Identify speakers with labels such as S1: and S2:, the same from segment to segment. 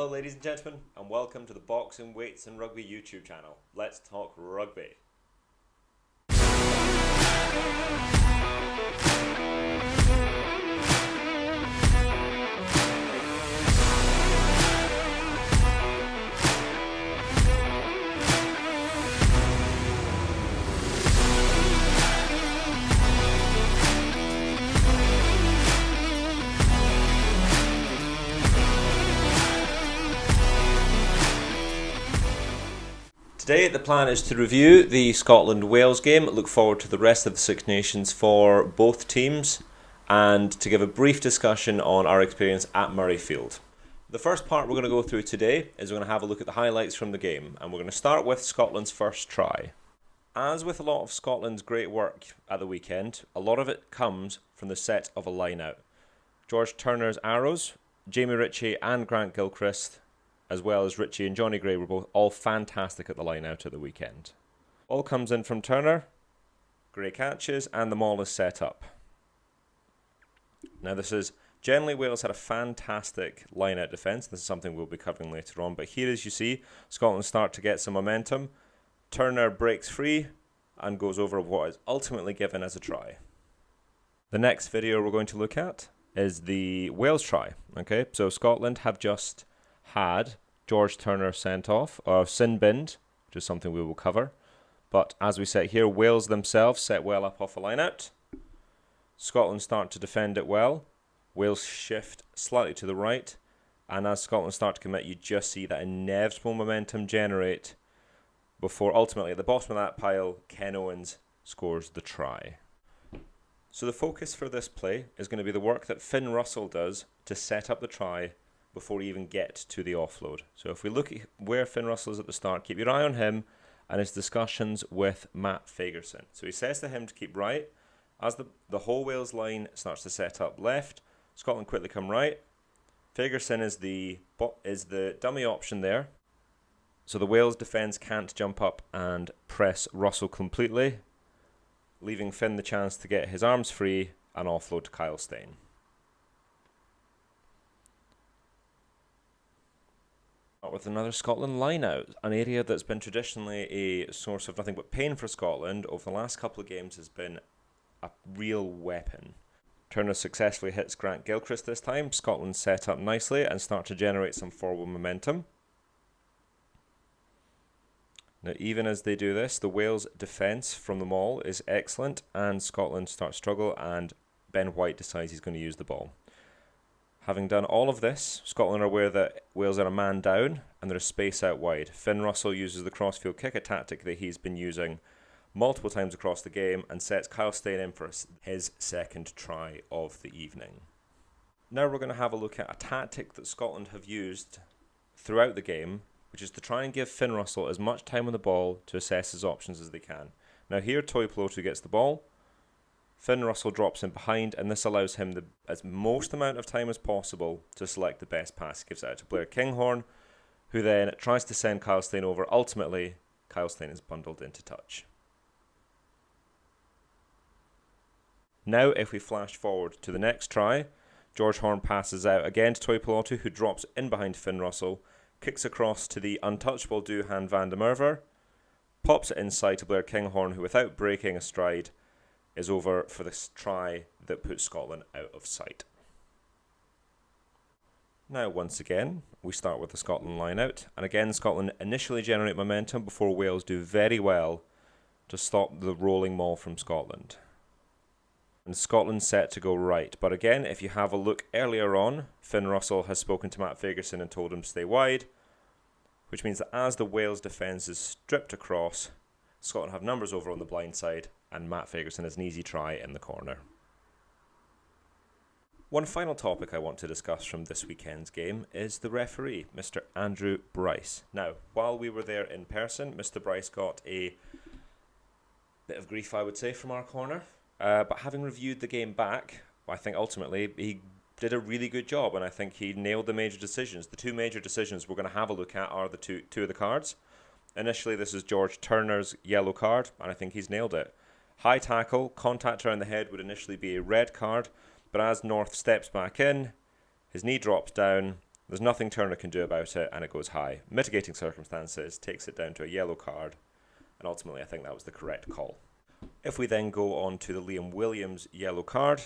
S1: Hello ladies and gentlemen, and welcome to the Boxing, Weights and Rugby YouTube channel. Let's talk rugby. Today the plan is to review the Scotland-Wales game, look forward to the rest of the Six Nations for both teams, and to give a brief discussion on our experience at Murrayfield. The first part we're going to go through today is we're going to have a look at the highlights from the game, and we're going to start with Scotland's first try. As with a lot of Scotland's great work at the weekend, a lot of it comes from the set of a line-out. George Turner's arrows, Jamie Ritchie and Grant Gilchrist, as well as Ritchie and Johnny Gray, were both all fantastic at the line-out at the weekend. All comes in from Turner, Gray catches, and the maul is set up. Now generally Wales had a fantastic line-out defence. This is something we'll be covering later on, but here as you see, Scotland start to get some momentum. Turner breaks free and goes over what is ultimately given as a try. The next video we're going to look at is the Wales try. Okay, so Scotland have just had George Turner sent off, or sin binned, which is something we will cover. But as we set here, Wales themselves set well up off a line-out. Scotland start to defend it well. Wales shift slightly to the right. And as Scotland start to commit, you just see that inevitable momentum generate before ultimately at the bottom of that pile, Ken Owens scores the try. So the focus for this play is going to be the work that Finn Russell does to set up the try before you even get to the offload. So if we look at where Finn Russell is at the start, keep your eye on him and his discussions with Matt Fagerson. So he says to him to keep right. As the whole Wales line starts to set up left, Scotland quickly come right. Fagerson is the dummy option there. So the Wales defence can't jump up and press Russell completely, leaving Finn the chance to get his arms free and offload to Kyle Steyn. With another Scotland line-out, an area that's been traditionally a source of nothing but pain for Scotland over the last couple of games has been a real weapon. Turner successfully hits Grant Gilchrist this time. Scotland set up nicely and start to generate some forward momentum. Now, even as they do this, the Wales defence from the maul is excellent, and Scotland start to struggle, and Ben White decides he's going to use the ball. Having done all of this, Scotland are aware that Wales are a man down and there is space out wide. Finn Russell uses the crossfield kick, a tactic that he's been using multiple times across the game, and sets Kyle Steyn in for his second try of the evening. Now we're going to have a look at a tactic that Scotland have used throughout the game, which is to try and give Finn Russell as much time on the ball to assess his options as they can. Now here Tuipulotu gets the ball. Finn Russell drops in behind, and this allows him the most amount of time as possible to select the best pass. He gives it out to Blair Kinghorn, who then tries to send Kyle Steyn over. Ultimately, Kyle Steyn is bundled into touch. Now, if we flash forward to the next try, George Horn passes out again to Tuipulotu, who drops in behind Finn Russell, kicks across to the untouchable Duhan van der Merwe, pops it inside to Blair Kinghorn, who without breaking a stride, is over for this try that puts Scotland out of sight. Now, once again, we start with the Scotland line-out, and again, Scotland initially generate momentum before Wales do very well to stop the rolling maul from Scotland. And Scotland set to go right, but again, if you have a look earlier on, Finn Russell has spoken to Matt Fagerson and told him to stay wide, which means that as the Wales defence is stripped across, Scotland have numbers over on the blind side, and Matt Fagerson has an easy try in the corner. One final topic I want to discuss from this weekend's game is the referee, Mr. Andrew Bryce. Now, while we were there in person, Mr. Bryce got a bit of grief, I would say, from our corner. But having reviewed the game back, I think ultimately he did a really good job, and I think he nailed the major decisions. The two major decisions we're going to have a look at are the two of the cards. Initially, this is George Turner's yellow card, and I think he's nailed it. High tackle, contact around the head would initially be a red card, but as North steps back in, his knee drops down, There's nothing Turner can do about it, and it goes high. Mitigating circumstances takes it down to a yellow card, and ultimately I think that was the correct call. If we then go on to the Liam Williams yellow card,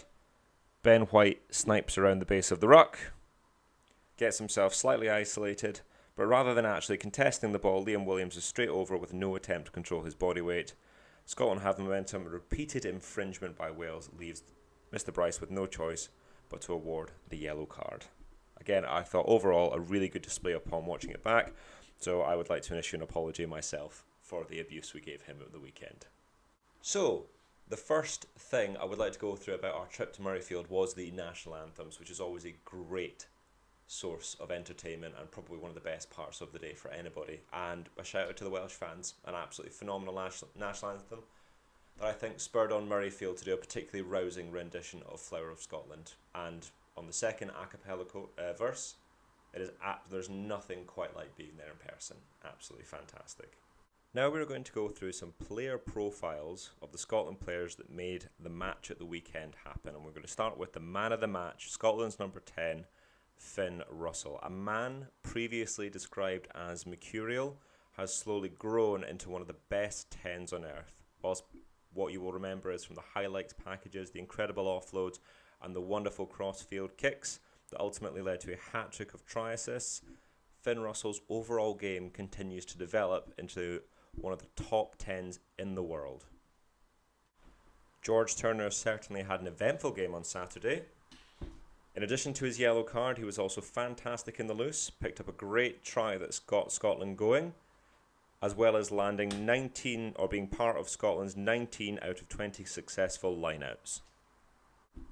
S1: Ben White snipes around the base of the ruck, gets himself slightly isolated, but rather than actually contesting the ball, Liam Williams is straight over with no attempt to control his body weight. Scotland have momentum. Repeated infringement by Wales leaves Mr. Bryce with no choice but to award the yellow card. Again, I thought overall a really good display upon watching it back, so I would like to issue an apology myself for the abuse we gave him at the weekend. So, the first thing I would like to go through about our trip to Murrayfield was the national anthems, which is always a great source of entertainment and probably one of the best parts of the day for anybody. And a shout out to the Welsh fans, an absolutely phenomenal national anthem that I think spurred on Murrayfield to do a particularly rousing rendition of Flower of Scotland. And on the second a cappella verse, there's nothing quite like being there in person. Absolutely fantastic. Now we're going to go through some player profiles of the Scotland players that made the match at the weekend happen. And we're going to start with the man of the match, Scotland's number 10, Finn Russell. A man previously described as mercurial has slowly grown into one of the best 10s on earth. Whilst what you will remember is from the highlights packages, the incredible offloads and the wonderful cross-field kicks that ultimately led to a hat-trick of try assists, Finn Russell's overall game continues to develop into one of the top 10s in the world. George Turner certainly had an eventful game on Saturday. In addition to his yellow card, he was also fantastic in the loose, picked up a great try that got Scotland going, as well as landing 19 or being part of Scotland's 19 out of 20 successful lineouts.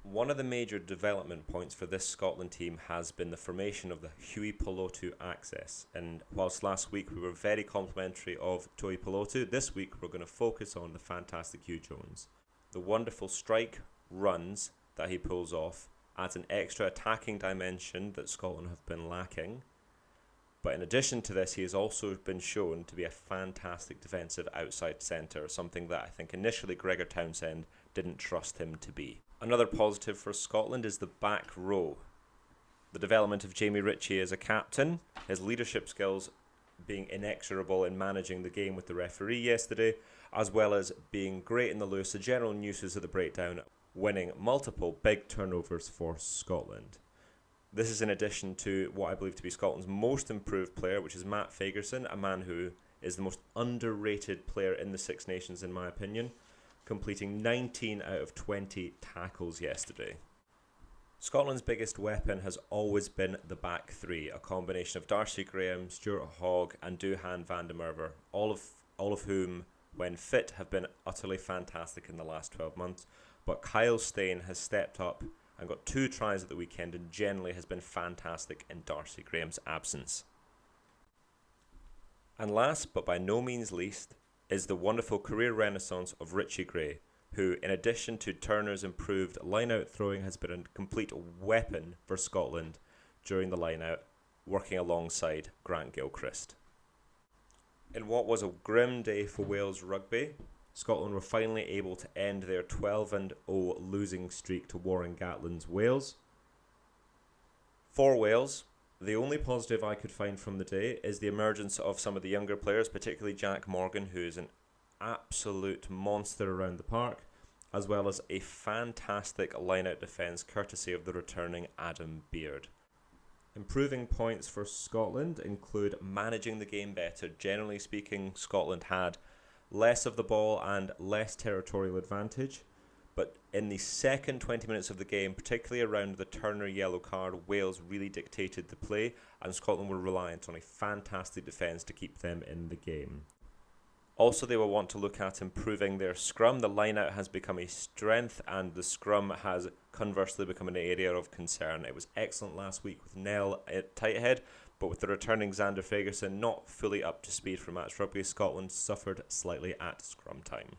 S1: One of the major development points for this Scotland team has been the formation of the Huey Pilotu axis. And whilst last week we were very complimentary of Toy Pilotu, this week we're going to focus on the fantastic Hugh Jones. The wonderful strike runs that he pulls off adds an extra attacking dimension that Scotland have been lacking. But in addition to this, he has also been shown to be a fantastic defensive outside centre, something that I think initially Gregor Townsend didn't trust him to be. Another positive for Scotland is the back row. The development of Jamie Ritchie as a captain, his leadership skills being inexorable in managing the game with the referee yesterday, as well as being great in the loose, a general nuisance at the breakdown, winning multiple big turnovers for Scotland. This is in addition to what I believe to be Scotland's most improved player, which is Matt Fagerson, a man who is the most underrated player in the Six Nations in my opinion, completing 19 out of 20 tackles yesterday. Scotland's biggest weapon has always been the back three, a combination of Darcy Graham, Stuart Hogg and Duhan van der Merwe, all of whom, when fit, have been utterly fantastic in the last 12 months. But Kyle Steyn has stepped up and got 2 tries at the weekend and generally has been fantastic in Darcy Graham's absence. And last, but by no means least, is the wonderful career renaissance of Richie Gray, who, in addition to Turner's improved line-out throwing, has been a complete weapon for Scotland during the line-out, working alongside Grant Gilchrist. In what was a grim day for Wales rugby, Scotland were finally able to end their 12-0 losing streak to Warren Gatland's Wales. For Wales, the only positive I could find from the day is the emergence of some of the younger players, particularly Jack Morgan, who is an absolute monster around the park, as well as a fantastic line-out defence courtesy of the returning Adam Beard. Improving points for Scotland include managing the game better. Generally speaking, Scotland had less of the ball and less territorial advantage, but in the second 20 minutes of the game, particularly around the Turner yellow card, Wales really dictated the play and Scotland were reliant on a fantastic defence to keep them in the game. Also, they will want to look at improving their scrum. The line-out has become a strength and the scrum has conversely become an area of concern. It was excellent last week with Nell at tight head, but with the returning Xander Fagerson not fully up to speed for match rugby, Scotland suffered slightly at scrum time.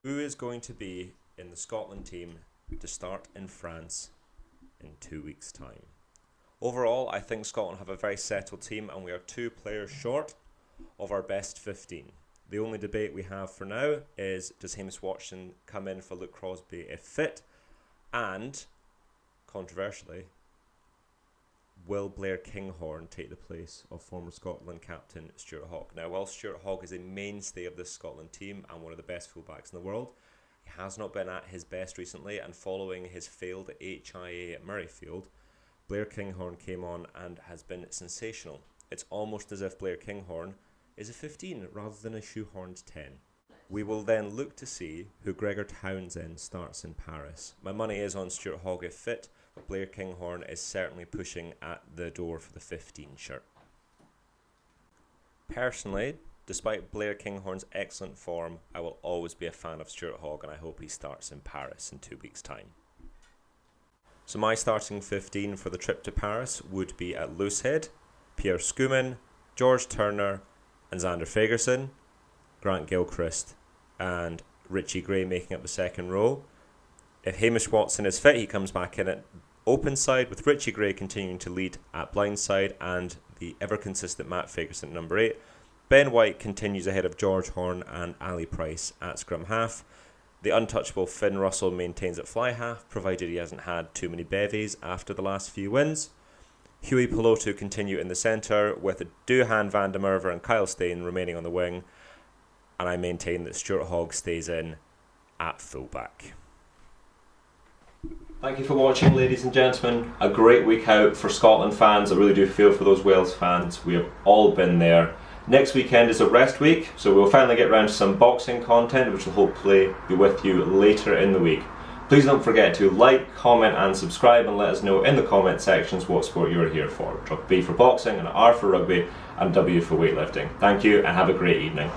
S1: Who is going to be in the Scotland team to start in France in 2 weeks' time? Overall, I think Scotland have a very settled team and we are 2 players short of our best 15. The only debate we have for now is, does Hamish Watson come in for Luke Crosby if fit? And, controversially, will Blair Kinghorn take the place of former Scotland captain Stuart Hogg? Now, while Stuart Hogg is a mainstay of this Scotland team and one of the best fullbacks in the world, he has not been at his best recently, and following his failed HIA at Murrayfield, Blair Kinghorn came on and has been sensational. It's almost as if Blair Kinghorn is a 15 rather than a shoehorned 10. We will then look to see who Gregor Townsend starts in Paris. My money is on Stuart Hogg if fit, but Blair Kinghorn is certainly pushing at the door for the 15 shirt. Personally, despite Blair Kinghorn's excellent form, I will always be a fan of Stuart Hogg, and I hope he starts in Paris in 2 weeks' time. So my starting 15 for the trip to Paris would be at Loosehead, Pierre Schoeman, George Turner and Xander Fagerson, Grant Gilchrist and Richie Gray making up the second row. If Hamish Watson is fit, he comes back in at open side, with Richie Gray continuing to lead at blind side and the ever-consistent Matt Fagerson at number 8. Ben White continues ahead of George Horn and Ali Price at scrum half. The untouchable Finn Russell maintains at fly half, provided he hasn't had too many bevies after the last few wins. Huey Pelotu continue in the centre, with Duhan, Van der Merwe and Kyle Steyn remaining on the wing. And I maintain that Stuart Hogg stays in at fullback. Thank you for watching, ladies and gentlemen. A great week out for Scotland fans. I really do feel for those Wales fans. We have all been there. Next weekend is a rest week, so we'll finally get around to some boxing content, which will hopefully be with you later in the week. Please don't forget to like, comment and subscribe, and let us know in the comment sections what sport you're here for. Drop B for boxing and R for rugby and W for weightlifting. Thank you and have a great evening.